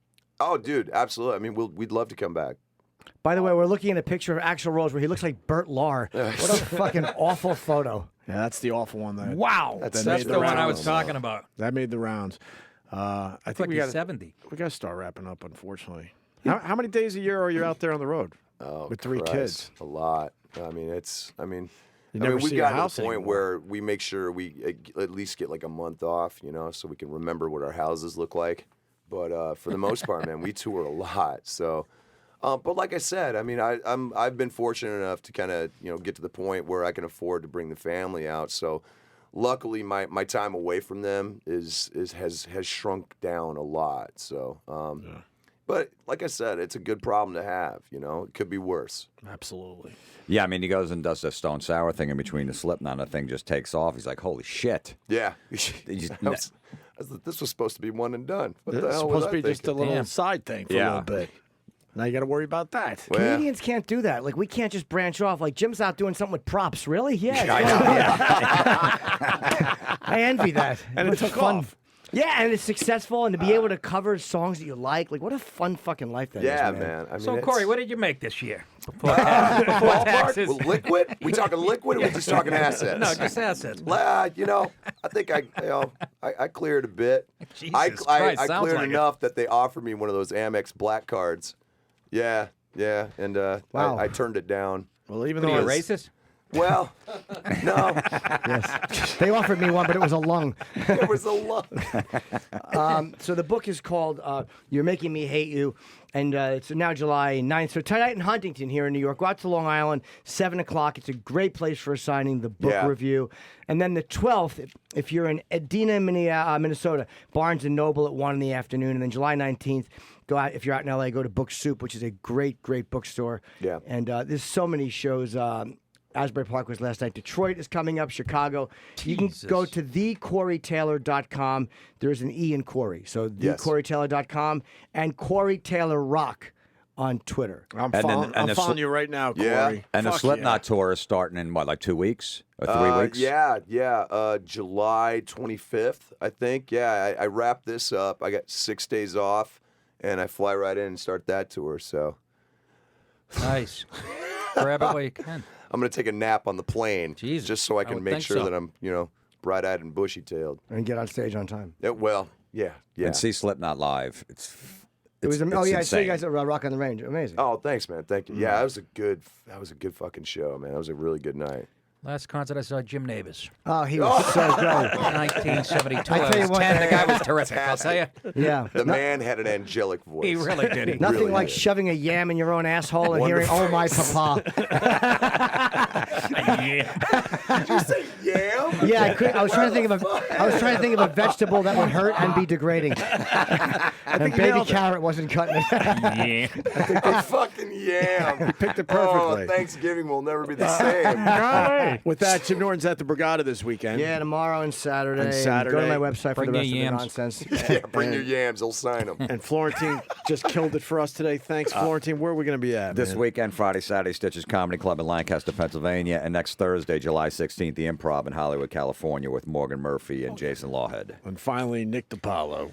Oh, dude, absolutely. I mean, we'd love to come back. By the way, we're looking at a picture of Axl Rose where he looks like Burt Lahr. What a fucking awful photo. Yeah, that's the awful one. That, Wow. that That's made the one I was rounds. talking about. That made the rounds. I think Like we he's got 70. We got to start wrapping up. Unfortunately, how many days a year are you out there on the road with 3 Christ, kids? A lot. I mean, You never we see your got house to the point anymore. where we make sure we at least get like a month off, you know, so we can remember what our houses look like. But for the most part, man, we tour a lot. So, but like I said, I mean, I've been fortunate enough to kind of, you know, get to the point where I can afford to bring the family out. So, luckily, my time away from them has shrunk down a lot. So, but like I said, it's a good problem to have. You know, it could be worse. Absolutely. Yeah, I mean, he goes and does the Stone Sour thing in between the Slipknot, and the thing just takes off. He's like, holy shit. Yeah. This was supposed to be one and done. What the It's hell was supposed to I be just a thinking? little side thing for a little bit. Now you got to worry about that. Well, Comedians can't do that. Like, we can't just branch off. Like, Jim's out doing something with props. Really? Yeah. I envy that. And it It's took fun. off. Yeah, and it's successful, and to be able to cover songs that you like what a fun fucking life that is, Yeah, man. man. I mean, So, it's- Corey, what did you make this year? Before Ballpark? taxes? Well, liquid? We talking liquid or we just talking assets? No, just assets. You know, I think I cleared a bit. Jesus I Christ, sounds cleared like it. enough that they offered me one of those Amex black cards. Yeah, and Wow. I turned it down. Well, even What though are you, it's- racist? Well, no, Yes. They offered me one, but it was a lung. there was a lot. So the book is called You're Making Me Hate You, and it's now July 9th. So tonight in Huntington here in New York. Go out to Long Island, 7 o'clock. It's a great place for a signing, the book Yeah. review. And then the 12th, if you're in Edina, Minnesota, Barnes & Noble at 1 in the afternoon. And then July 19th, go out. If you're out in L.A., go to Book Soup, which is a great, great bookstore. Yeah. And there's so many shows. Asbury Park was last night. Detroit is coming up. Chicago. You can go to thecoreytaylor.com. There's an E in Corey. So Yes. thecoreytaylor.com and Corey Taylor Rock on Twitter. I'm And following, then- and I'm the following sli- you right now, Corey. Yeah. And the Fuck Slipknot yeah. tour is starting in what, like 2 weeks or 3 weeks? Yeah. July 25th, I think. Yeah, I wrapped this up. I got 6 days off, and I fly right in and start that tour. So Nice. Grab it while you can. I'm gonna take a nap on the plane, Jesus, just so I I can would make think sure so. that I'm, bright-eyed and bushy-tailed. And get on stage on time. Yeah. And see Slipknot live. It was. It's I saw you insane. guys at Rock on the Range. Amazing. Oh, thanks, man. Thank you. Yeah, that was a good fucking show, man. That was a really good night. Last concert I saw, Jim Nabors. Oh, he was so great. 1972. I tell you was what, 10. The guy was terrific, I'll tell you. Yeah. The man had an angelic voice. He really did. He Nothing really like did. shoving a yam in your own asshole and hearing, Wonderful. "Oh my papa." Yeah. Yeah, I was trying to think of a vegetable that would hurt and be degrading. And baby carrot wasn't cutting it. Yeah. A fucking yam. Picked it Oh, perfectly. Thanksgiving will never be the same. With that, Jim Norton's at the Brigada this weekend. Yeah, tomorrow and Saturday. And Go Saturday. to my website for Bring the your rest of yams. the nonsense. Yeah, bring your yams. He'll sign them. And Florentine just killed it for us today. Thanks, Florentine. Where are we going to be at? This man? weekend, Friday, Saturday, Stitches Comedy Club in Lancaster, Pennsylvania. And next Thursday, July 16th, the Improv in Hollywood, California with Morgan Murphy and Jason Lawhead. And finally, Nick DiPaolo.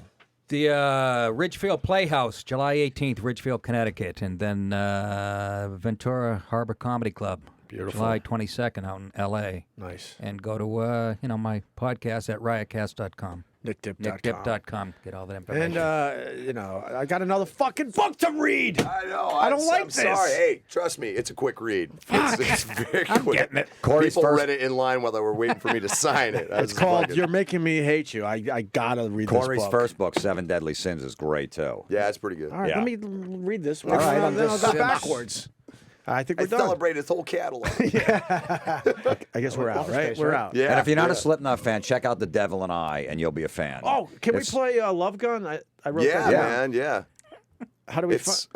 The Ridgefield Playhouse, July 18th, Ridgefield, Connecticut. And then Ventura Harbor Comedy Club, Beautiful. July 22nd out in L.A. Nice. And go to, my podcast at riotcast.com. NickDip.com. NickDip.com. Get all that information. And, I got another fucking book to read. I know. I don't like I'm this. sorry. Hey, trust me. It's a quick read. It's very quick. getting it. Corey's People first- read it in line while they were waiting for me to sign it. It's called You're Making Me Hate You. I got to read Corey's this book. first book, Seven Deadly Sins, is great, too. Yeah, it's pretty good. All right, Yeah. let me read this one. All right, and then I'll just- go backwards. I think we're I done. celebrated his whole catalog. I guess we're out, right? We're out. Yeah. And if you're not yeah. a Slipknot fan, check out The Devil and I, and you'll be a fan. Oh, can we It's- play Love Gun? I wrote Yeah, that down. man. Yeah. How do we It's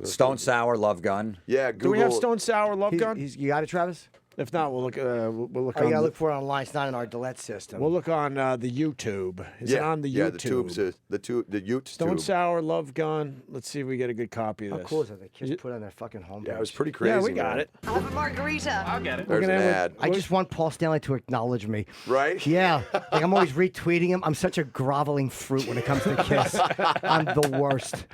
Stone Sour, Love Gun. Yeah. Do Google. we have Stone Sour Love Gun? You got it, Travis? If not, we'll look. We'll look Oh, you on. gotta the, look for it online. It's not in our delete system. we'll look on the YouTube. Is Yeah. it on the yeah, YouTube? the tubes. The Ute Stone tube. Sour Love Gun. Let's see if we get a good copy of How this. cool is that? The kids put it on their fucking homepage. Yeah, it was pretty crazy. Yeah, we got man. it. I'll have a margarita. I'll get it. There's an gonna have a- ad. I just want Paul Stanley to acknowledge me. Right? Yeah, like I'm always retweeting him. I'm such a groveling fruit when it comes to Kiss. I'm the worst.